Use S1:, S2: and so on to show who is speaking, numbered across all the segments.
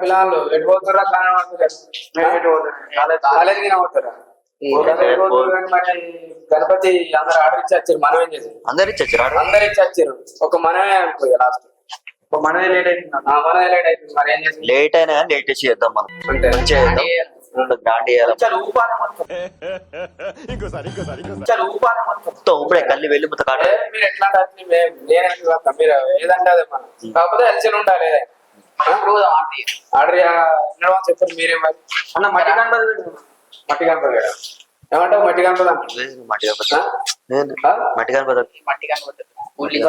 S1: పిల్లలు ఎటు పోతురా కాలేజీకి పోతారా మరి గణపతి అందరు ఆర్డర్ ఇచ్చి వచ్చారు. మనం ఏం చేసాం?
S2: అందరు
S1: ఇచ్చి వచ్చారు. ఒక మనమే అయిపోయి లాస్ట్ మనమే లేట్ అవుతుంది. మరి ఏం చేస్తాం?
S2: లేట్ అయినా కానీ లేట్ చేద్దాం మనం.
S1: అంటే
S2: ఇప్పుడే కళ్ళు వెళ్ళి మొత్తం కాదు.
S1: మీరు ఎట్లా మీరు ఏదంటే అదే మనం కాకపోతే ఎల్సీలు ఉండాలి. ఆర్డర్ చెప్పారు మీరే. మరి అన్న మట్టి గణపతి ఏమంటావు? మట్టి గణపతి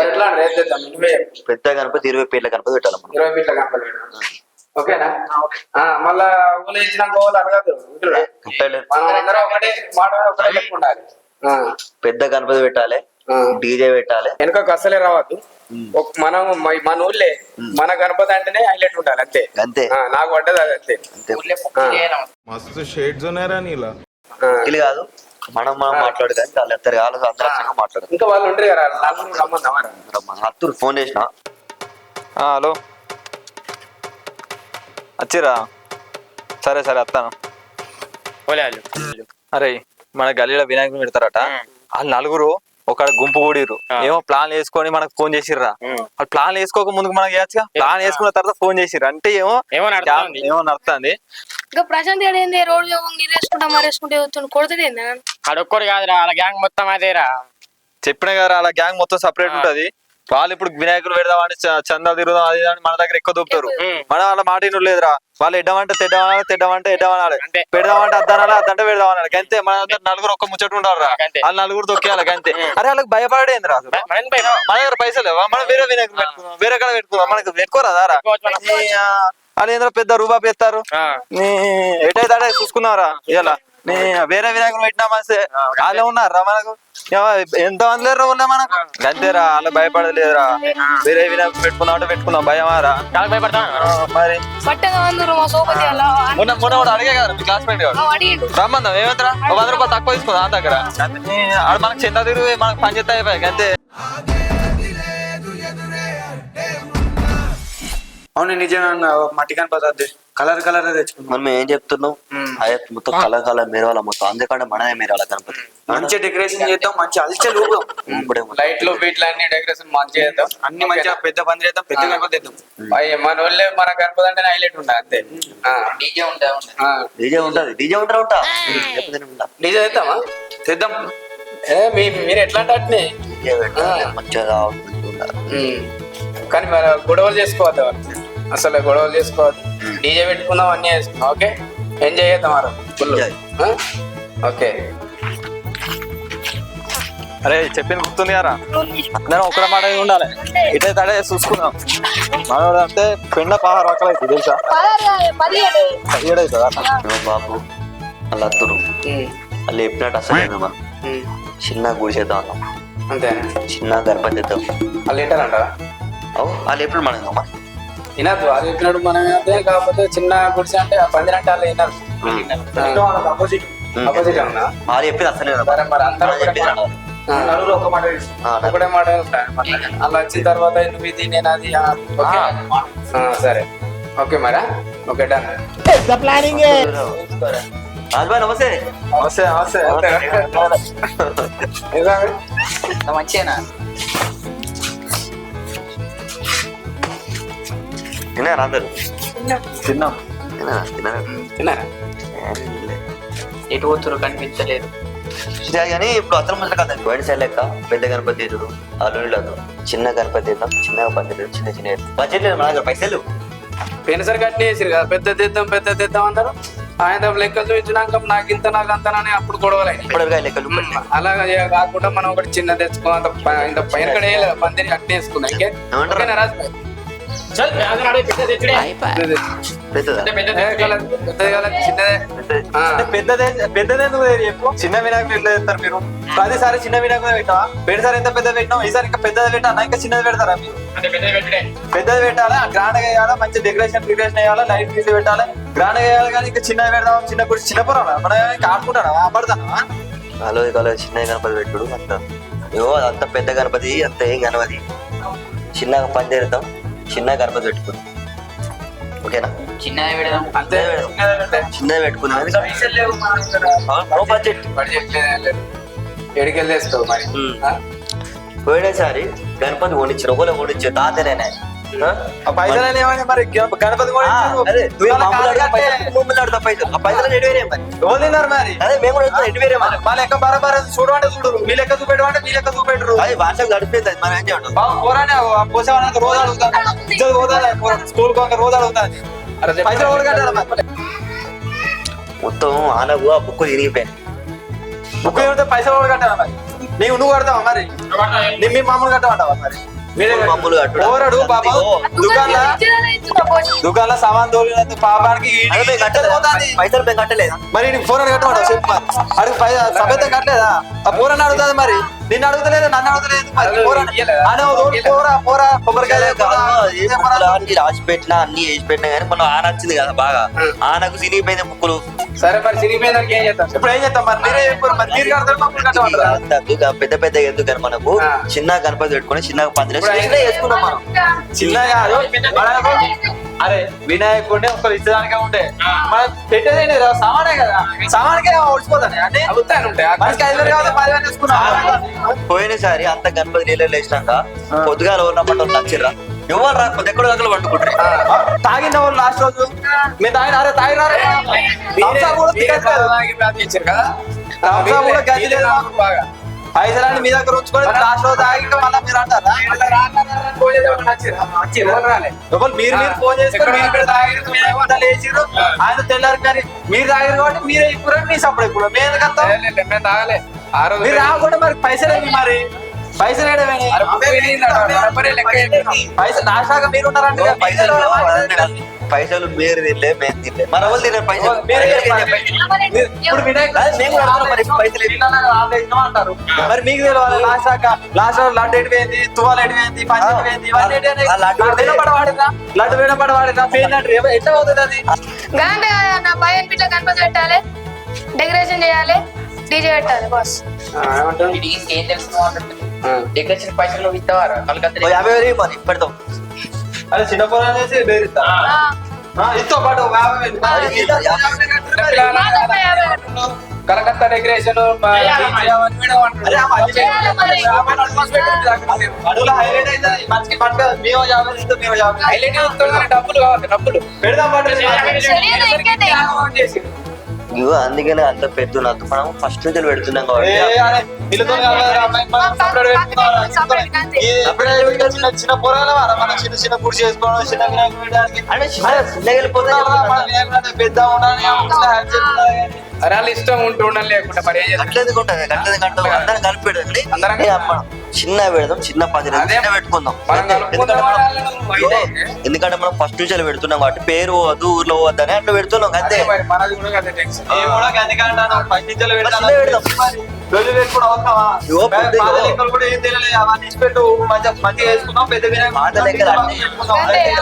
S1: ఎట్లా రేపు తెద్దాం?
S2: పెద్ద గణపతి 20 ఫీట్ల గణపతి పెట్టాలి.
S1: 20 ఫీట్ల గణపతి ఓకేనా? మళ్ళా ఊళ్ళో ఇచ్చినాక వాళ్ళు అడగదు. మనం అందరం ఒకటే మాట ఒకటే ఉండాలి.
S2: పెద్ద గణపతి పెట్టాలి, డీజే పెట్టాలి.
S1: వెనుక అసలే రావద్దు. మనం మన ఊళ్ళే మన గణపతి అంటేనే హైలైట్ ఉండాలి. అంతే
S2: అంతే
S1: నాకు పడ్డది అది. అంతే
S3: మస్తు షేడ్స్ ఉన్నారా నీలా
S2: ఇది కాదు. మనం మాట్లాడు కానీ వాళ్ళు ఇద్దరు అందరూ మాట్లాడు.
S1: ఇంకా వాళ్ళు ఉంటారు కదా రమ్మని
S2: అత్తూరు ఫోన్ చేసిన.
S4: హలో వచ్చిరా? సరే వస్తాను. అరే మన గల్లీలో వినాయకుని పెడతారట. వాళ్ళు నలుగురు ఒక గుంపు కూడిరు. ఏమో ప్లాన్ వేసుకొని మనకు ఫోన్ చేసిర్రా. వాళ్ళు ప్లాన్ వేసుకోక ముందుకు మనకి చేయొచ్చుగా. ప్లాన్ వేసుకున్న తర్వాత ఫోన్ చేసిర్రు అంటే ఏమో నడుస్తుంది.
S5: ఇంకా ప్రశాంత్ ఏంది రోడ్ వేసుకుంటే కొడుతుంది.
S6: అడొక్కడు కాదురా, అలా గ్యాంగ్ మొత్తం అదేరా.
S4: చెప్పిన కదా అలా గ్యాంగ్ మొత్తం సపరేట్ ఉంటది. వాళ్ళు ఇప్పుడు వినాయకులు పెడదామని చందా తిరుగుదాం అది మన దగ్గర ఎక్కువ దూపుతారు. మనం వాళ్ళ మాట లేదురా. వాళ్ళు ఎడ్డమంటే తెడ్డమంటే ఎడ్డమనాలి, పెడదామంటే అద్దంటే పెడదామన్నాడు. అంతే. మన దగ్గర నలుగురు ఒక్క ముచ్చట ఉంటారు రా. వాళ్ళు నలుగురు తొక్కేయాలి అంతే. అరే వాళ్ళకి భయపడేంది రా. మన దగ్గర పైసలు లేవా? మనం వేరే వినాయకులు పెట్టుకుందాం, వేరే కాడ పెట్టుకుందాం. మనకి పెట్టుకోరాదా? వాళ్ళు ఏంద్ర పెద్ద రూపాయి పెడతారు. ఎటైతే అడే చూసుకున్నారా? ఇలా వేరే వినాయకులు పెట్టినా మనసే వాళ్ళే ఉన్నారా మనకు. ఎంత మంది లేరు మనకు. అంతేరా. వాళ్ళు భయపడలేదురా. వేరే వినాయకులు పెట్టుకుందాం భయమారా? మరి మొన్న అడిగే కదా మీ క్లాస్మేట్ గారు రమ్మందాం. ఏమంటారా? 100 రూపాయలు తక్కువ తీసుకుందాం ఆ దగ్గర. మనకు చిన్న తిరిగి మనకు పని చేస్తా అయిపోయాయి అంతే.
S1: అవును నిజంగా మట్టి గణపతి కలర్ తెచ్చుకున్నాం.
S2: మనం ఏం చెప్తున్నాం? అదే మొత్తం కలర్ మెరవాల మొత్తం. అందుకంటే మనమే మెరవాల గణపతి.
S1: మంచిగా డెకరేషన్ చేద్దాం, మంచి అల్చలు లైట్లు వీట్లు అన్ని డెకరేషన్ మంచిగా చేద్దాం. అన్ని మంచిగా పెద్ద పని చేద్దాం, పెద్ద గణపతి తెద్దాం. మన ఊళ్ళే మన గణపతి అంటే హైలైట్ ఉండాలి అంతే.
S2: డీజే ఉంటది. డీజే
S1: తెద్దామా? తెద్దాం. మీరు ఎట్లా అంటే
S2: మంచిగా
S1: కానీ మరి గొడవలు చేసుకోవద్దు. అసలు గొడవలు చేసుకోవద్దు. డీజే పెట్టుకుందాం, అన్నీ వేసుకుందాం. ఓకే, ఎంజాయ్ చేద్దాం ఫుల్. ఓకే.
S4: అరే చెప్పింది గుర్తుంది కదా. అందరం ఒకటే మాట ఉండాలి. ఇటైతే అడే చూసుకుందాం. మనోడు అంటే పెండ 16 రకాలు అవుతుంది తెలుసా? 17 అవుతుందా
S2: బాబు? వాళ్ళు అత్తురు వాళ్ళు చెప్పినట్టు అసలు చిన్న గుడి చేద్దాం అన్నాం.
S1: అంతే.
S2: చిన్న గణపతి చేద్దాం.
S1: వాళ్ళు ఏంటారంట?
S2: వాళ్ళు ఎప్పుడు మనం
S1: వినద్దు. వాళ్ళు చెప్పినట్టు మనం అంతే. కాకపోతే చిన్న గుడిసె అంటే ఆ 10 అంటే వాళ్ళు వినరు. ఆపోజిట్ ఉన్నా
S2: వాళ్ళు చెప్పేది అసలు
S1: ఒకటే మాట అలా వచ్చిన తర్వాత నువ్వు ఇది నేను అది. సరే ఓకే మరి. Okay done.
S2: నమస్తే.
S6: మంచిగా
S2: తిన్నారా అందరు?
S4: తిన్నాం.
S1: తిన్నారా?
S6: ఎటు పోతురు కనిపించలేదు
S2: కానీ ఇప్పుడు అతను ముందు కదా వైడ్ సైడ్ లెక్క పెద్ద గణపతి తీరు అల్లుళ్ళదు. చిన్న గణపతి తీద్దాం, చిన్నగా పద్ధతి చిన్న బడ్జెట్ లేదు మన దగ్గర పైసలు.
S1: పెన్సర్ కట్టిన వేసారు కదా, పెద్ద తెద్దాం అందరు. ఆయన లెక్కలు చూపించినాక నాకు ఇంత నాకు అంతనని అప్పుడు గొడవలు
S2: లెక్కలు.
S1: అలాగా కాకుండా మనం ఒకటి చిన్న తెచ్చుకో. ఇంత పైన కడ వేయలేదు, పందిరి అట్నే వేసుకున్నా. ఇంకే రాజు
S4: పెద్దదే చెప్పు. చిన్న వినాయకులు ఎట్లా చేస్తారు మీరు? ప్రతిసారి చిన్న వినాయకులు పెట్టావా? పెడతారు. ఎంత పెద్ద పెట్టినాం ఈసారి ఇంకా పెద్దది పెట్టాలా? ఇంకా చిన్నది పెడతారా మీరు? పెద్దది పెట్టాలా, గ్రాండ్ గా వేయాలా, మంచి డెకరేషన్ వేయాలా, లైట్ తీసి పెట్టాలి, గ్రాండ్ గా వేయాలి. కానీ ఇంకా చిన్నది పెడదాం. చిన్న గుడి చిన్న పొరా మనం ఆడుకుంటానా? పడతానా?
S2: కాలేదు చిన్న గణపతి పెట్టుడు అంత. అంత పెద్ద గణపతి అంత ఏం గణపతి. చిన్నగా పని చేద్దాం, చిన్న గణపతి పెట్టుకుందాం. ఓకేనా?
S6: చిన్నది పెడదాం.
S1: అంతే
S2: చిన్నది పెట్టుకున్నాం.
S1: పైసలు లేవు మన దగ్గర.
S2: No budget.
S1: బడ్జెట్ లేదు. ఎడికెళ్ళేస్తావు మరి
S2: పోయినసారి గణపతి కొనిచ్చారు, ఒకళ్ళు కొనిచ్చారు తాతనేనే.
S4: ఆ పైసలు ఏమైనా మరి గణపతి కూడా ఇచ్చారు.
S2: అదే
S4: దుకాణం కారు కట్టే.
S2: పైసలు ఆ పైసలు ఎటు వేరే మరి.
S4: ఎవరు తిన్నారు మరి?
S2: అదే మేము కూడా ఎటు వేరే మరి.
S4: మా లెక్క బరాబర్ చూడమంటే చూడరు, మీ లెక్క చూపెట్టమంటే మీ లెక్క చూపెట్టరు.
S2: అది భాషకు గడిపేది అది మనం ఏం చేయడం.
S4: బాబు పోరానే పోసేవాళ్ళకి రోజు అడుగుతాను, ఇద్దరు పోతాను, స్కూల్ ఒక రోజు అడుగుతాను. పైసలు ఎవరు కట్టాలి మరి?
S2: మొత్తం ఆనకు ఆ బుక్ తిరిగిపోయాను.
S4: బుక్ ఏమిటో పైసలు ఎవరు కట్టాలి మరి? నువ్వు కడతావా మరి? మీ మామూలు కట్టమంటావా మరి?
S2: మామూలు
S4: పోరాడు బాబు దుకాణంలో సామాన్ తోలినందుకు పాపానికి
S2: పైసలు మేము కట్టలేదా?
S4: మరి నీకు ఫోన్ కట్టమంటావు చెప్పు మరి. అడుగు సభ్యత కట్టలేదా? ఆ పోరాన్ని అడుగుతుంది మరి, నిన్ను అడుగుతలేదు, నన్ను అడుగుతలేదు మరి. పోరా కొబ్బరికాయ
S2: రాసి పెట్టినా అన్ని వేసి పెట్టినా కానీ మనం ఆన వచ్చింది కదా బాగా, ఆనకు సిరిగిపోయిన బుక్కులు.
S1: సరే మరి సిరిగిపోయేదానికి ఏం చేస్తాం?
S4: ఇప్పుడు ఏం చేస్తాం మరి? మీరే చెప్పారు మరి, మీరు కడతారు మమ్మల్ని కట్టమంటారా?
S2: పెద్ద పెద్ద ఎందుకు కానీ మనకు చిన్న గణపతి పెట్టుకుని చిన్నగా పందిరేసి వేసుకున్నాం మనం.
S4: చిన్నగా అరే వినాయకుడిని ఒకరు ఇచ్చడానికే ఉంటే మనం పెట్టేదేంటి సామానే కదా, సామానికే ఓడిపోతాను అంటే మనకి 5,000 కావాలి 10,000 తీసుకున్నాం.
S2: పోయినసారి అంత గణపతి నీళ్ళు వేసినాక పొద్దుగాల ఉన్నప్పుడు నచ్చిర్రా ఎవరు రా కొద్ది ఎక్కడ దగ్గర వండుకుంటారు.
S4: తాగిన వాళ్ళు లాస్ట్ రోజు మేము తాగిన అరే తాగినారే
S1: బాగా
S4: పైసలన్నీ మీ దగ్గర ఉంచుకొని లాస్ట్ రోజు తాగి మళ్ళీ మీరు అంటారా? ఎవరు మీరు ఫోన్ చేసుకొని వేసిరు ఆయన తెల్లారు కానీ మీరు తాగారు కాబట్టి మీరే ఇప్పుడు మీ సప్పుడు ఇప్పుడు మేము ఎందుకు
S1: తాగలే
S4: మీరు రాకుండా మరి పైసలు ఏమి మరి? పైసలు పైసలు నాశాక మీరు ఉన్నారంటే
S2: పైసలు మీరు తినలే మేము తినలే మన వాళ్ళు తినే పైసలు
S4: ఇప్పుడు అంటారు మరి మీకు తెలియాలి. లాస్ట్ లడ్డు ఎడిపోయింది, తువాలు ఎడిపోయింది, పంచి ఎడిపోయింది, లడ్డు వినపడ వాడినా పేరు ఎట్లా అవుతుంది అది?
S5: గంటే నా పైన పిట్ల గణపతి పెట్టాలి, డెకరేషన్ చేయాలి, డీజే పెట్టాలి బస్.
S6: ఇంకేం తెలుసు? డెకరేషన్ పైసలు ఇస్తావారా? కలకత్తా
S2: 50,000 మరి పెడతాం.
S4: అదే చిన్న పొలం చేసి బేరిస్తా ఇస్తో పాటు
S1: కలకత్తా డెకరేషన్ డబ్బులు కావాలి, డబ్బులు
S2: ఇగో అందుకనే అంత పెద్ద నద్దు మనం ఫస్ట్ నుంచి పెడుతున్నాం కాబట్టి
S4: చిన్న పొలాలు మనం చిన్న చిన్న గుడి చేసుకోవడం, చిన్న
S2: అంటే చిన్నగా వెళ్ళిపోతే
S4: పెద్ద
S1: అరాలు ఇష్టం ఉంటూ ఉండాలి లేకుండా మరి ఏం చేస్తాం?
S2: అట్లేదు ఉంటుంది అందరం కలిపి పెడదాం. చిన్న పెడదాం, చిన్న 10 చిన్న పెట్టుకుందాం. ఎందుకంటే మనం ఫస్ట్ నుంచి పెడుతున్నాం కాబట్టి పేరు పోవద్దు ఊర్లో పోవద్దని అట్లా పెడుతున్నాం అంతే.
S1: మనది కూడా అదే టెన్షన్.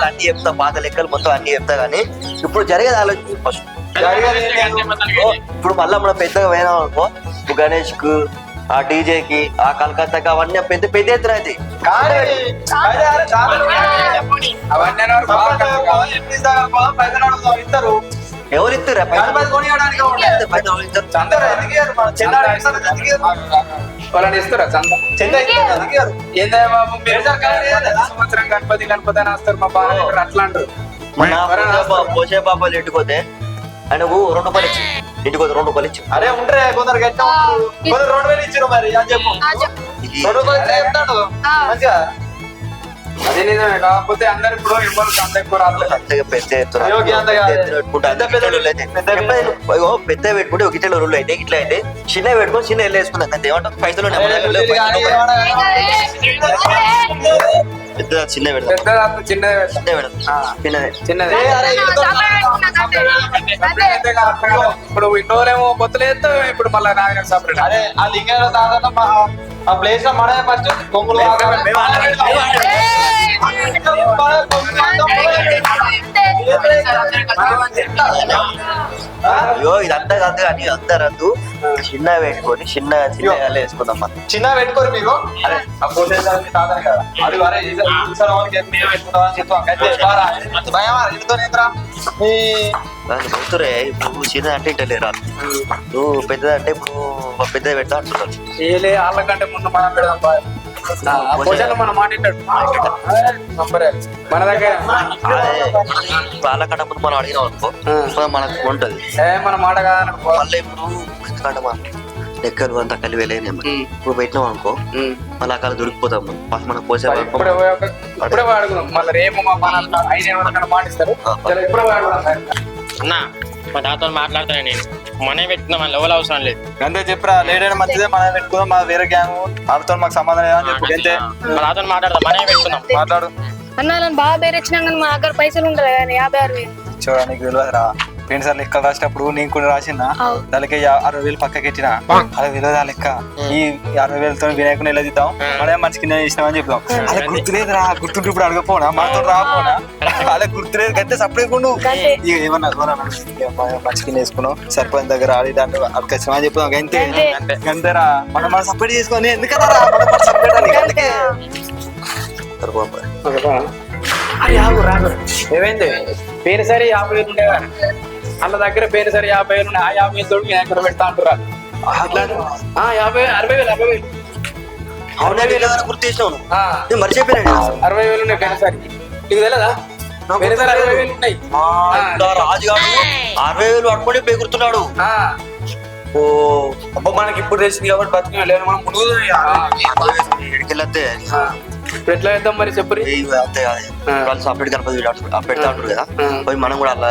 S2: అన్ని చెప్తా, పాత లెక్కలు మొత్తం అన్ని చెప్తా కానీ ఇప్పుడు జరిగేది ఆలోచన ఫస్ట్. ఇప్పుడు మళ్ళీ మనం పెద్దగా పోయినాం అనుకో, గణేష్ కు ఆ డీజేకి ఆ కలకత్తాకి అవన్నీ పెద్ద పెద్ద ఎత్తున అయితే
S4: ఇస్తారు.
S2: ఎవరు ఇస్తారు
S1: వాళ్ళని ఇస్తారా చందా? ఏందా బాబు మీరు సంవత్సరం గణపతి గణపతి అని వస్తారు మా బాగా అట్లా అంటారు.
S2: పోసే పాపాలు ఇంటికోతే ఆయనకు 2 రూపాయలు ఇచ్చి ఇంటికి 2 రూపాయలు ఇచ్చి.
S4: అరే ఉంటారే కొందరు గట్ట కొందరు 2,000 ఇచ్చారు మరి అని చెప్పు. 2 రూపాయలు చెప్తాడు మంచిగా.
S1: అదే నిజమే, కాకపోతే అందరు ఇప్పుడు ఎవరు అంత ఎక్కువ రాలేదు.
S2: అంతగా పెద్ద ఎత్తున పెద్ద పెట్టుకుంటే ఒక ఇట్లా రూల్ అయితే ఇట్లా అయితే చిన్న పెట్టుకొని చిన్న వెళ్ళి వేసుకుందాం అంతే. ఏమంటాం పైసలు పెద్ద చిన్న పెడతాం,
S1: పెద్ద చిన్నదే
S2: చిన్న పెడతాం, చిన్నదే
S1: చిన్నదే. ఇప్పుడు ఇంట్లోనేమో కొత్తలు వేస్తాం, ఇప్పుడు మళ్ళీ నాగరం సపరేట్.
S4: అదే ఆ లింగాల దాదాపు ఆ ప్లేస్ లో మనమే ఫస్ట్ కొంగులు
S2: అయ్యో ఇదంతా కాదు కానీ అంతా రద్దు చిన్నగా పెట్టుకొని చిన్నగా వేసుకుందాం మనం.
S4: చిన్న పెట్టుకోరు మీరు అరే ఆ పోసేసారి కాదని కదా అది వరే ఈసారి వాళ్ళకి ఎప్పుడు పెట్టుకుంటాం అని చెప్తాం అయితే బారా భయమా ఇంతోనేంద్రా మీ
S2: దాన్ని పోతురే ఇప్పుడు చిన్న అంటే ఇంట లేరా నువ్వు పెద్దదంటే ఇప్పుడు పెద్దది పెడతా అంటున్నారు.
S1: ఏలే వాళ్ళకంటే ముందు మనం పెడదాం బాయ్. భోజనం మన మాట వింటాడు. నంబరే. మన దగ్గర
S2: వాళ్ళకంటే ముందు మనం అడిగినాం అనుకో మనకు ఉంటది
S1: మన మాట కాదనుకో.
S2: మళ్ళీ ఇప్పుడు ఎందుకంటే మనం లెక్కలు అంతా కలివేలేనేమో ఇప్పుడు పెట్టినాం అనుకో మళ్ళీ అక్కడ దొరికిపోతాం ఫస్ట్ మనం పోసే
S1: ఇప్పుడే వాడుకున్నాం మళ్ళీ రేపు మన 5 ఏళ్ళ మాటిస్తారు. ఇప్పుడే వాడుకున్నాం
S7: అన్నా మా తాతో మాట్లాడుతాను నేను మనే పెట్టుకున్నా మన లెవెల్ అవసరం లేదు.
S4: అంతే చెప్పరా లేడైనా మంచిదే మనం పెట్టుకుందాం మా వేరే గ్యాంగ్ వాళ్ళతో మాకు సంబంధం లేదని చెప్పు అంతే
S7: మా తాతో మాట్లాడదాం మనే పెట్టుకుందాం.
S4: మాట్లాడు
S5: అన్న నన్ను బాగా బేరెచ్చినా కానీ మా దగ్గర పైసలు ఉంటాయి కానీ 56,000.
S4: చూడ నీకు తెలియదురా ఫ్రెండ్స్ సార్ లెక్కలు రాసినప్పుడు నేను కూడా రాసిన దానికి 60,000 పక్కకి ఎట్టిన అలా తెలియదు ఆ లెక్క ఈ 60,000తో వినాయకుని ఎలా దిద్దాం మనమే మంచి కింద చేసినామని చెప్తాం అలా గుర్తులేదురా గుర్తుంటే ఇప్పుడు అడగపోనా మాతో రాపోనా అలా గుర్తులేదు కంటే సపరేట్ ఉండు ఏమన్నా మంచి కింద వేసుకున్నాం సర్పంచ్ దగ్గర ఆడి దాన్ని అడగచ్చినామని చెప్తాం అంతే అంతేరా మనం సపరేట్ చేసుకొని ఎందుకన్నా మనం సపరేట్ అందుకే
S1: ఏమైంది పేరు సరే 50,000 ఉండేవా వాళ్ళ దగ్గర పేరు సరే 50,000 ఉన్నాయి. ఆ 50,000 తోడు నేను ఎక్కడ పెడతా అంటురా 60,000
S2: గుర్తు చేసినావు మర్చిపోయినా
S1: 60,000 ఉన్నాయి పేరు సరే నీకు తెలియదా పేరు సరే 60,000 ఉన్నాయి.
S2: రాజుగాడు 60,000 అడుకొని పేగురుతున్నాడు.
S1: ఓ అబ్బా మనకి ఇప్పుడు తెలిసింది కాబట్టి బతికి లేదు మనం ముందు
S2: ఎడికెళ్ళతే
S1: ఇప్పుడు ఎట్లా చేద్దాం మరి చెప్పు.
S2: అంతే వాళ్ళు సపరేట్ గణపతి పెడతా ఉంటారు కదా పోయి మనం కూడా అలా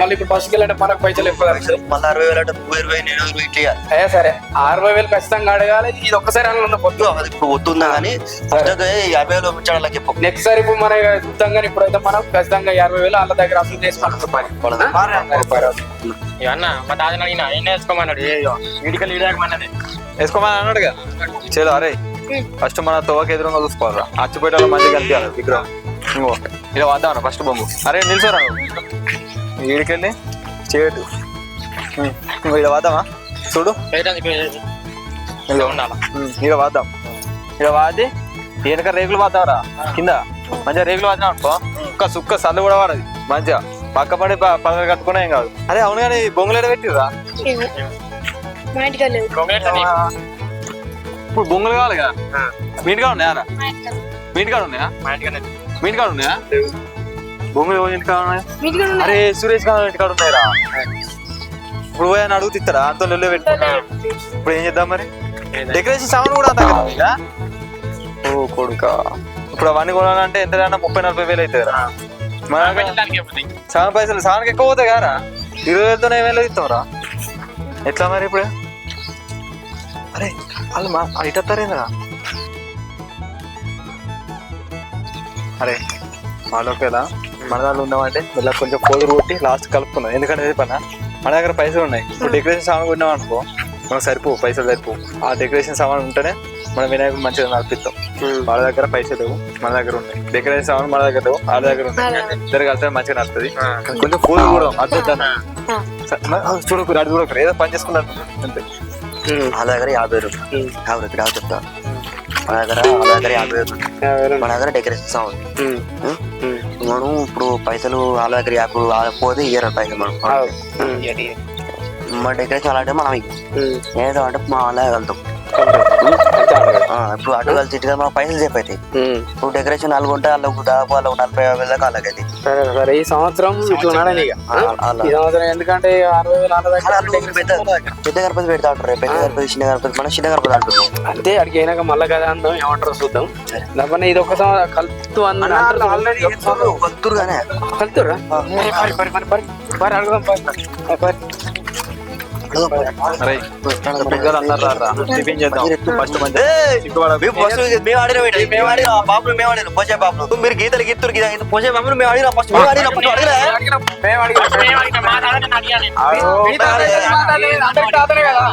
S1: మళ్ళీ ఇప్పుడు ఫస్ట్ వెళ్ళంటే మనకు పైసలు ఎక్కువ
S2: మళ్ళీ 60,000 అంటే 30,000 నేను ఇట్లా
S1: సరే 60,000 ఖచ్చితంగా అడగాలి. ఇది ఒక్కసారి అన్న పొద్దు
S2: అది ఇప్పుడు వద్దుందా కానీ 50,000 పెట్టాలి చెప్పు.
S1: నెక్స్ట్ సారి ఇప్పుడు మన చూద్దాం కానీ ఇప్పుడైతే మనం ఖచ్చితంగా 50,000 వాళ్ళ దగ్గర అసలు చేసుకుంటాం.
S7: ఇవన్న మా తాతని అడిగినా ఏం వేసుకోమన్నాడు వీడికి లీడమన్నది
S4: వేసుకోమని అన్నాడు కదా చలో అరే ఫస్ట్ మన తోవకి ఎదురుగా చూసుకోవాలా అచ్చిపోయేట మంచిగా కనిపించాలి విగ్రహం ఇంకో ఇలా వద్దాం ఫస్ట్ బొమ్మ అరే నిల్చోరా వీడికెళ్ళి చేయటు ఇలా వద్దామా చూడు ఇలా వద్దాం ఇలా వాది వెనక రేకులు వాద్దాంరా కింద మంచిగా రేకులు వాద్దాం అనుకో సుక్క సల్లు కూడా వాడది మంచిగా పక్క పడి పదవి కట్టుకున్నా ఏం కాదు. అరే అవును కానీ బొంగులు పెట్టిరా
S5: మా ఇంటికి వెళ్ళలేదు.
S4: ఇప్పుడు బొంగులు కావాలి కదా మీ ఇంటికాడ ఉన్నాయా మీ ఇంటికాడ ఉన్నాయా మీ ఇంటికాడ ఉన్నాయా బొంగులు ఎవరి ఇంటికాడ ఉన్నాయా అరే సురేష్ గారు ఇంటికాడ ఉన్నాయరా ఇప్పుడు పోయాని అడుగుతిస్తారా అంత లొల్లే పెట్టు ఇప్పుడు ఏం చేద్దాం మరి డెకరేషన్ సామాన్ కూడా అంత ఓ కొడుక ఇప్పుడు అవన్నీ కొనాలంటే ఎంత 30-40 వేలు అవుతాయిరా సామాన్ పైసలు సామాన్కి ఎక్కువ పోతాయి కదా 20,000తోనే ఏమేళ్ళు ఇస్తాంరా ఎట్లా మరి ఇప్పుడు అరే వాళ్ళు ఇటేంద్రా అరే వాళ్ళొకేలా మన దాంట్లో ఉన్నామంటే ఇలా కొంచెం పోదురు కొట్టి లాస్ట్ కలుపుకున్నాం ఎందుకంటే పని మన దగ్గర పైసలు ఉన్నాయి ఇప్పుడు డెకరేషన్ సామాన్ కొన్నాం అనుకో మనకు సరిపో పైసలు సరిపో ఆ డెకరేషన్ సామాన్ ఉంటేనే మన వినాయకుడు మంచిగా నడిపిస్తాం వాళ్ళ దగ్గర పైసలు లేవు మన దగ్గర ఉన్నాయి డెకరేషన్ సామాన్ మన దగ్గర లేవు వాళ్ళ దగ్గర ఉన్నాయి ఇద్దరు కలిస్తే మంచిగా నడుస్తుంది కొంచెం పూలు కూడా అద్భుతం చూడకు అడు చూడకు ఏదో పని చేసుకున్నారు అంతే
S2: వాళ్ళ దగ్గర 50,000 చెప్తా మన దగ్గర 50,000 మన దగ్గర డెకరేషన్ సామాన్ మనం ఇప్పుడు పైసలు వాళ్ళ దగ్గర 50 పోతే ఇయ్యరు పైసలు మనం మా డెకరేషన్ అలాంటి మనం ఏదో అంటే మా వాళ్ళ వెళ్తాం ఇప్పుడు అటు కలిసి ఇటుగా మన పైసలు సేపు అవుతాయి ఇప్పుడు డెకరేషన్ 4 ఉంటే వాళ్ళకు దాదాపు వాళ్ళకు 40,000 దాకా వాళ్ళకైతే
S1: సరే ఈ సంవత్సరం ఇట్లా ఈ సంవత్సరం ఎందుకంటే 60,000
S2: పెద్ద గణపతి పెడతా ఉంటారు పెద్ద గణపతి చిన్న గణపతి మనం చిన్న గణపతి అంటున్నాం
S1: అంతే అడిగి అయినాక మళ్ళీ కదా అందాం ఏమంటారో చూద్దాం లేకపోతే ఇది ఒక కలుతూ ఆల్రెడీ
S2: వస్తురుగానే
S1: కలుతురా మరి అడుగుదాం
S2: మేము ఆడిన బాబులు మేము ఆడిన పోసే బాబులు మీరు గీతలు గీతురు పోసే బాబులు మేము ఆడిన ఫస్ట్ మేము ఆడిన
S1: కదా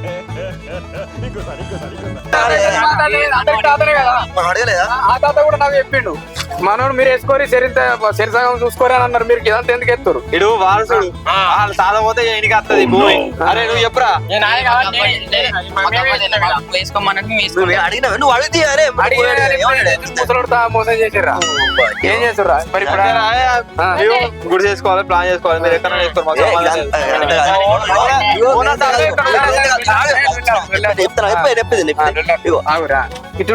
S1: తాతనే కదా
S2: మనం అడగలేదా
S1: ఆ తాత కూడా నాకు చెప్పిండు మనోడు మీరు వేసుకోరి సరిసగం చూసుకోరి అని అన్నారు. మీరు ఇదంతా ఎందుకు ఎత్తురు?
S4: ఇడు వారసుడు వాళ్ళు సాధపోతే ఇంటికి వస్తుంది భూమి. అరే నువ్వు చెప్పురా.
S6: వేసుకోమన్నట్టు
S2: నువ్వు అడిగినావా నువ్వు అడిగితే అరే
S1: ముసలోడు మోసం చేసిర్రా? ఏం చేస్తుర్రా మరి ఇప్పుడు?
S4: గుడి చేసుకోవాలి, ప్లాన్ చేసుకోవాలి. మీరు ఎక్కడ చేసుకోవాలి మాకు సంబంధం లేదు.
S1: ఆగురా ఇటు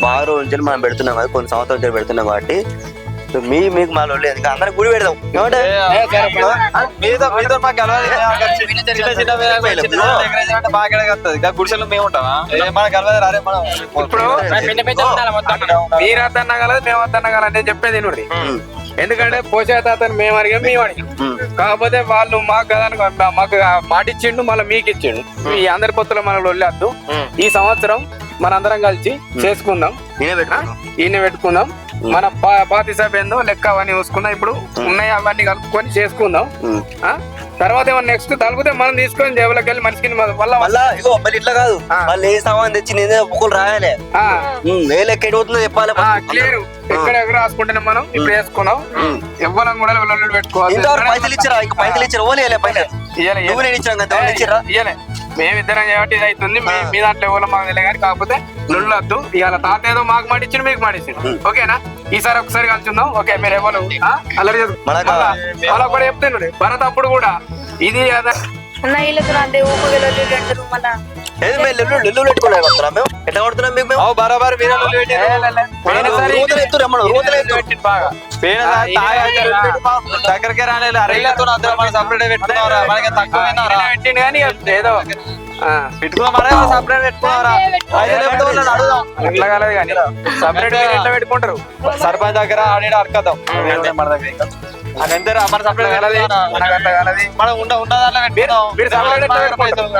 S2: బాగా రోజు నుంచి మనం పెడుతున్నాం కదా, కొన్ని సంవత్సరాల నుంచి పెడుతున్నాం కాబట్టి మీకు మా వాళ్ళు ఎందుకు అందరం గుడి పెడదాం ఏమంటే
S4: మీతో మాకు కలవాలి. చిన్న చిన్న decoration అంటే బాగా ఎడగస్తుంది. గుడిసెలు మేము ఉంటామా? మనకు కలవాలి. అరే మనం
S1: ఇప్పుడు మీరు వద్దన్నా కలదు, మేము వద్దన్నా కలదు నేను చెప్పేది నుడి. ఎందుకంటే పోషా తాతని మేము అడిగాం, మేము అడిగాం. కాకపోతే వాళ్ళు మాకు కదా మాకు మాట ఇచ్చిండు, మళ్ళీ మీకు ఇచ్చిండు. ఈ అందరి పొత్తులో మనం వదిలేద్దు. ఈ సంవత్సరం మనందరం కలిసి చేసుకుందాం, ఈయన పెట్టుకుందాం. మన పాతి సభ ఏందో లెక్క అవన్నీ చూసుకుందాం. ఇప్పుడు ఉన్నాయి అవన్నీ కలుపుకొని చేసుకుందాం. తర్వాత ఏమన్నా నెక్స్ట్ తలుపుతే మనం తీసుకొని జేబులోకి వెళ్ళి మనిషికి
S2: మళ్ళా ఇగో మళ్ళీ ఇట్లా కాదు, వాళ్ళు ఏ సామాన్ తెచ్చి నేనే ఒక్కరు రాయాలి, ఏ లెక్క ఎడుగుతుందో చెప్పాలి.
S1: క్లియర్ ఎక్కడ రాసుకుంటున్నాం మనం. ఇప్పుడు వేసుకున్నాం, ఎవ్వరం కూడా పెట్టుకోవాలి.
S2: పైసలు ఇచ్చారా? ఇంకా పైసలు ఇచ్చారు ఓలే పైసలు
S1: ఇయ్యలే. మేమిద్దరం కాబట్టి ఇది అవుతుంది. మీ దాంట్లో ఎవరో మాకు తెలియదు కానీ కాకపోతే లొల్లొద్దు. ఇవాళ తాత ఏదో మాకు మాటిచ్చిండు, మీకు మాటిచ్చిండు. ఓకేనా? ఈసారి ఒకసారి కలుచుందాం. ఓకే మీరు ఎవరు అల్లరి అలా కూడా చెప్తున్నాడు భరత్ అప్పుడు కూడా ఇది
S5: అన్న వీళ్ళకి నా దేవుడు అంటారు మళ్ళా
S2: ఎట్లా కొడుతున్నాం మీకు
S4: బరాబర్ దగ్గరకే రాలేదు. అరేతో సపరేట్ పెట్టుకున్నారా? మనకి తక్కువ
S1: పెట్టిండు కానీ ఏదో
S4: పెట్టుకున్నారా? సపరేట్ పెట్టుకున్నారా?
S1: అట్లా కాలేదు కానీ సపరేట్ ఎట్లా పెట్టుకుంటారు?
S4: సర్పంచ్ దగ్గర ఆడి అడకదాం మన దగ్గర అదంతేరా. మన సపరేట్ మనం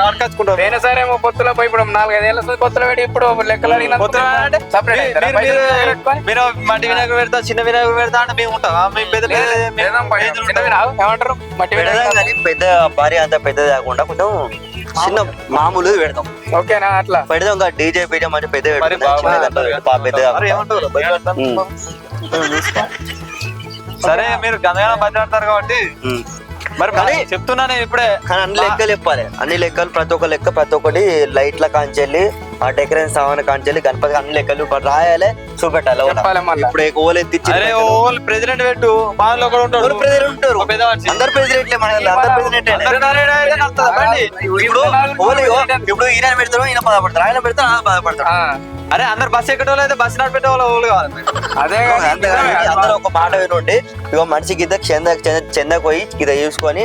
S4: అడకచ్చుకుంటాం.
S1: పోయినసారేమో పొత్తులో పోయి ఇప్పుడు 4-5 ఏళ్ళ పొత్తులో పెట్టి ఇప్పుడు లెక్కలు అడిగిన
S4: మీరు మట్టి వినాయకుడు పెడతా, చిన్న వినాయకుడు పెడతా అంటే మేము ఉంటాం.
S1: ఏమంటారు? మట్టి
S2: పెద్ద భార్య అంత పెద్దది కాకుండా కొంచెం చిన్న మామూలు పెడతాం.
S1: ఓకేనా? అట్లా
S2: పెడదాం. ఇంకా డీజే పీజే మంచి పెద్ద
S4: సరే మీరు గందగానం మాట్లాడతారు కాబట్టి మరి చెప్తున్నా నేను ఇప్పుడే.
S2: కానీ అన్ని లెక్కలు చెప్పాలి, అన్ని లెక్కలు ప్రతి ఒక్క లెక్క ప్రతి ఒక్కటి లైట్ల కాంచెల్లి ఆ డెకరేషన్ సామాన్ కాంచెల్లి గణపతి అన్ని లెక్కలు రాయాలి, చూపెట్టాలి. ఇప్పుడు ఓలు ఎత్తిచ్చి
S4: ప్రెసిడెంట్ పెట్టు, మాలో కూడా ఉంటాడు.
S2: ప్రెసిడెంట్ ఉంటారు, అందరు ప్రెసిడెంట్లే మన అందరు ప్రెసిడెంట్. ఇప్పుడు ఈయన పెడతారు, ఈయన బాధపడతారు, ఆయన పెడతారు, ఆయన బాధపడతారు.
S4: అరే అందరు బస్సు ఎక్కడం అయితే బస్సు నడిపెట్టే వాళ్ళు ఓళ్ళు కావాలి.
S1: అదే
S2: అందరూ ఒక మాట వినండి. ఇగో మనిషికి ఇద్ద చెందకు పోయి ఇది చూసుకొని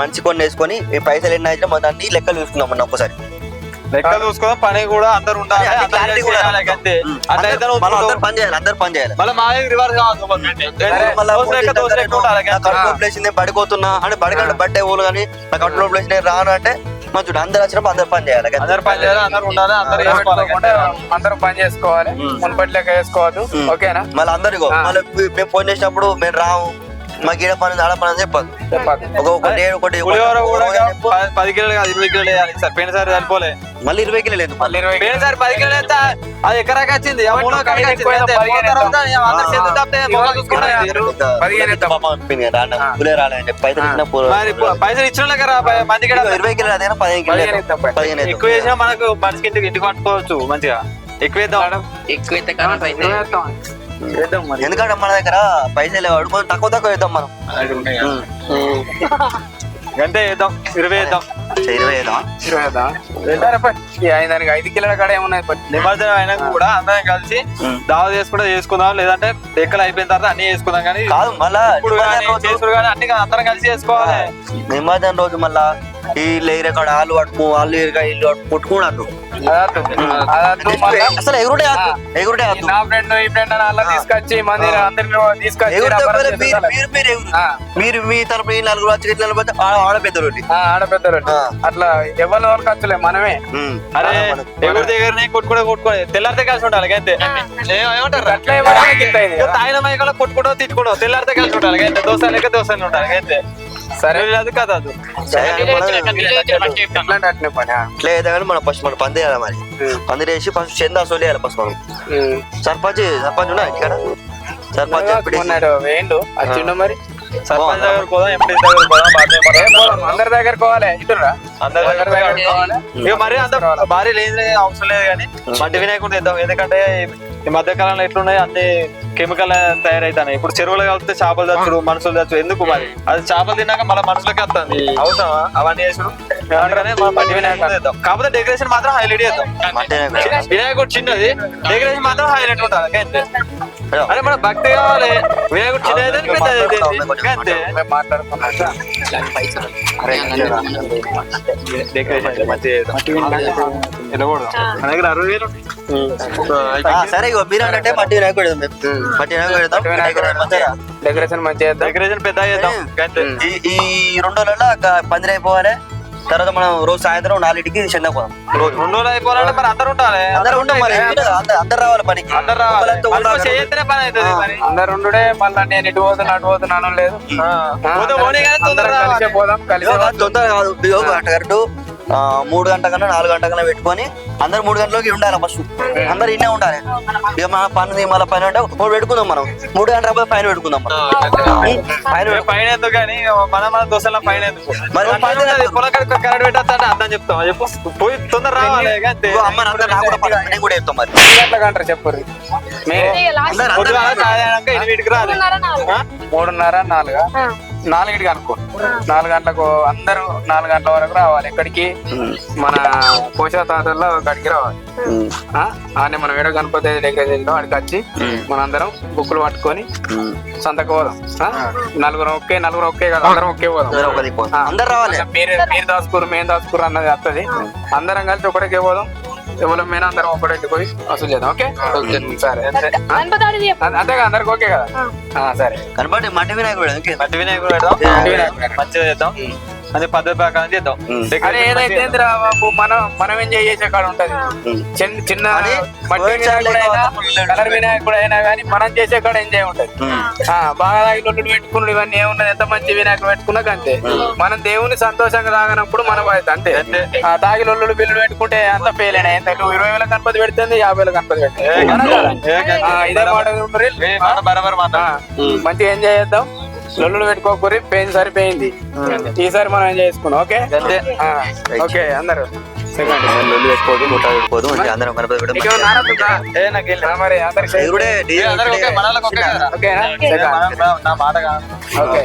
S2: మనిషి కొన్ని వేసుకొని ఈ పైసలు ఎన్ని అయితే మొత్తం అన్ని లెక్కలు చూసుకుందాం మనం ఒకసారి.
S4: లెక్కలు చూసుకోవడం పని కూడా అందరు ఉండాలి.
S2: అందరు పని చేయాలి, అందరు పని చేయాలి.
S4: మళ్ళీ మా రివర్స్
S2: కావాలి. పడిపోతున్నా అంటే బడిగంట బట్టే ఊళ్ళు కానీ నాకు అట్లో ప్లేస్ రాను అంటే మంచి అందరు వచ్చినప్పుడు అందరు పని చేయాలి.
S4: అందరు పని చేయాలి, అందరు ఉండాలి,
S1: అందరూ పని చేసుకోవాలి. మున్పటి లెక్క చేసుకోవద్దు. ఓకేనా?
S2: మళ్ళీ అందరికో మళ్ళీ మేము ఫోన్ చేసినప్పుడు మేము రాము, మాకు ఈడ పని ఆడ పని అని చెప్పదు. ఒకటి
S4: 10 కిలోలు కాదు 20 కిలోలు వేయాలి. సార్ పోయినసారి సరిపోలే,
S2: మళ్ళీ 20 కిలోలు లేదు.
S4: పోయినసారి 10 కిలోలు వేస్తా, అది ఎకరాకి వచ్చింది. పైసలు ఇచ్చిన మందికి
S2: 20 కిలోలు అదే 15 కిలోలు
S4: ఎక్కువ చేసినా మనకు మనిషికి ఇంటికి పట్టుకోవచ్చు. మంచిగా ఎక్కువ
S2: ఎందుకంటే మన దగ్గర పైసలు అడుగు తక్కువ వేద్దాం మనం.
S4: అంటే వేద్దాం 20 వేద్దాం.
S1: 20 5 కిలోల కాడ ఏమున్నాయి?
S4: నిమజ్జనం అయినా కూడా అందరం కలిసి దావా చేసుకుందాం, లేదంటే లెక్కలు అయిపోయిన తర్వాత అన్ని చేసుకుందాం. కానీ
S2: కాదు మళ్ళా
S4: చేసుడు కానీ అన్ని అందరం కలిసి చేసుకోవాలి.
S2: నిమజ్జనం రోజు మళ్ళా వీళ్ళు ఎరకాడ వాళ్ళు పట్టుకు వాళ్ళు ఇల్లు కొట్టుకున్నారు. అసలు ఎగురుడే
S1: నా ఫ్రెండ్ ఈ ఫ్రెండ్ అలా తీసుకొచ్చి మంది అందరినీ తీసుకొచ్చి
S2: మీరు మీ తరపు నలుగురు వచ్చి ఆడపెద్దలు
S1: ఆడపెద్దలు అట్లా ఎవరి వరకు వచ్చలే మనమే.
S4: అరే ఎవరి దగ్గర కొట్టుకోవాలి, తెల్లారితే కలిసి ఉండాలి. అయితే ఏమంటారు
S1: అట్లా
S4: తాయిన మైకలో కొట్టుకుంటూ తిట్టుకుంటాం, తెల్లారితే కలిసి ఉండాలి. అయితే దోశ లెక్క దోశలు ఉండాలి. అయితే సరే అది కదా
S1: ఎట్లాంటి అట్నే పని
S2: ఇట్లా అయితే కానీ మనం ఫస్ట్ మనం పంది చేయాలి మరి పందిరి వేసి ఫస్ట్ చందా సోలేయాలి ఫస్ట్ మనం సర్పంచ్ ఉన్నా ఇక్కడ సర్పంచ్
S1: వేయండు వచ్చిండు మరి
S4: సర్పంచ్ దగ్గర పోదాం ఎంపీ దగ్గర పోదాం
S1: అందరి దగ్గర పోవాలి ఇటురా
S4: అందరి దగ్గర పోవాలి. ఇక మరి అంత భారీ లేదు అవసరం లేదు కానీ మట్టి వినాయకుడు తెద్దాం. ఎందుకంటే ఈ మధ్య కాలంలో ఎట్లున్నాయి అన్ని కెమికల్ తయారైతాయి. ఇప్పుడు చెరువులు కలిపితే చేపలు తెచ్చుడు మనుషులు తెచ్చు ఎందుకు మరి అది చేపలు తిన్నాక మళ్ళీ మనుషులకి వస్తుంది అవసరమా అవన్నీ చేసుడు అందుకనే మనం మట్టి వినాయకుడు తెద్దాం. కాకపోతే డెకరేషన్ మాత్రం హైలైట్ చేద్దాం. వినాయకుడు చిన్నది డెకరేషన్ మాత్రం హైలైట్ ఉంటుంది అంతే. అరే మన భక్తి కావాలి వినాయకుడు చిన్నది పెద్దది అంతే డెకరేషన్
S2: సరే ఇగో మీరు అంటే మట్టి వినాయకుడు మట్టి వినాయకుడు
S1: డెకరేషన్ మంచిగా
S4: డెకరేషన్ పెద్ద చేద్దాం అంతే.
S2: ఈ 2 రోజులలో పందిరి అయిపోవాలి. తర్వాత మనం రోజు సాయంత్రం 4కి చెందా పోదాం.
S4: 2 రోజులు అయిపోవాలంటే మరి అందరు ఉండాలి.
S2: అందరూ ఉంటాం మరి అందరు రావాలి పనికి
S4: అందరు రావాలి చేస్తేనే పని అవుతుంది మరి.
S1: అందరు ఉండే మళ్ళీ నేను ఇటు పోతున్నా అటు పోతున్నాను లేదు అందరం కలిసే పోదాం కలిసి
S2: తొందరగా కాదు కరెక్ట్ 3 గంటల కన్నా 4 గంటల కన్నా పెట్టుకొని అందరు 3 గంటలకి ఉండాలి ఫస్ట్ అందరు ఇన్నే ఉండాలి. ఇక మన పని మళ్ళీ పైన అంటే ఒకటి పెట్టుకుందాం మనం 3 గంటల పైన పెట్టుకుందాం
S4: పైన ఎందుకు కానీ మన దోశల పైన ఎందుకు
S2: మరి
S4: పొలకాడికి కరెంట్ పెట్టేస్తా అర్థం చెప్తాం చెప్పు పోయి తొందర రావాలి అంతే.
S2: అమ్మ అందరు నాకు కూడా నేను కూడా చెప్తాం మరి
S1: 3 గంటల గంట చెప్పరు
S4: పొద్దుగాల సాయంత్రం 8కి రాదు
S1: 3:30 4కి అనుకో 4 గంటలకు అందరూ 4 గంటల వరకు రావాలి. ఎక్కడికి మన పోషక తాతల్లో అక్కడికి రావాలి. ఆనే మనం ఏడో గణపతి డెకరేషన్ అక్కడికి వచ్చి మనందరం బుక్కులు పట్టుకొని సంతకు పోదాం. నలుగురు ఒకే కదా అందరం ఒకే పోదాం.
S2: అందరు రావాలి.
S1: మీరు దాచుకోరు మేము దాచుకోరు అన్నది వస్తుంది. అందరం కలిసి ఒకటికే పోదాం. ఎవరి మీద అందరం ఒకటి పోయి వసూలు చేద్దాం. ఓకే సరే అంతేగా అందరికి ఓకే కదా సరే.
S2: కనపడి మట్టి వినాయకుడు
S4: మట్టి వినాయకుడు పెడదాం మంచిగా చేద్దాం అదే పద్ధతి ప్రకారం చేద్దాం.
S1: అరే ఏదైతే బాబు మనం ఎంజాయ్ చేసే కాడ ఉంటది. చిన్న మట్టి వినాయకుడు అయినా కలర్ వినాయకుడు అయినా కానీ మనం చేసే కాడ ఎంజాయ్ ఉంటది. బాగా తాగి లొల్లుడు పెట్టుకున్నాడు ఇవన్నీ ఏమున్నది ఎంత మంచి వినాయకుడు పెట్టుకున్నాక అంతే. మనం దేవుని సంతోషంగా తాగనప్పుడు మన బాధ్యత అంతే. తాగి లొల్లుడు బిల్లుడు పెట్టుకుంటే అంత ఫెయిల్ అయినా ఎంత 20,000 గణపతి పెడుతుంది 50,000 గణపతి పెడుతుంది. ఇదే మాట
S4: బరాబర్ మాట
S1: మంచిగా ఎంజాయ్ చేద్దాం. లొల్లులు పెట్టుకోకూరి పోయింది సరిపోయింది. ఈసారి మనం ఎంజాయ్ చేసుకున్నాం. ఓకే ఓకే అందరు
S2: లొల్లు పెట్టుకోదు ముట్ట పెట్టుకోదు అందరం గణపతి
S1: మరి అందరికి
S4: ఓకేనా
S1: ఓకే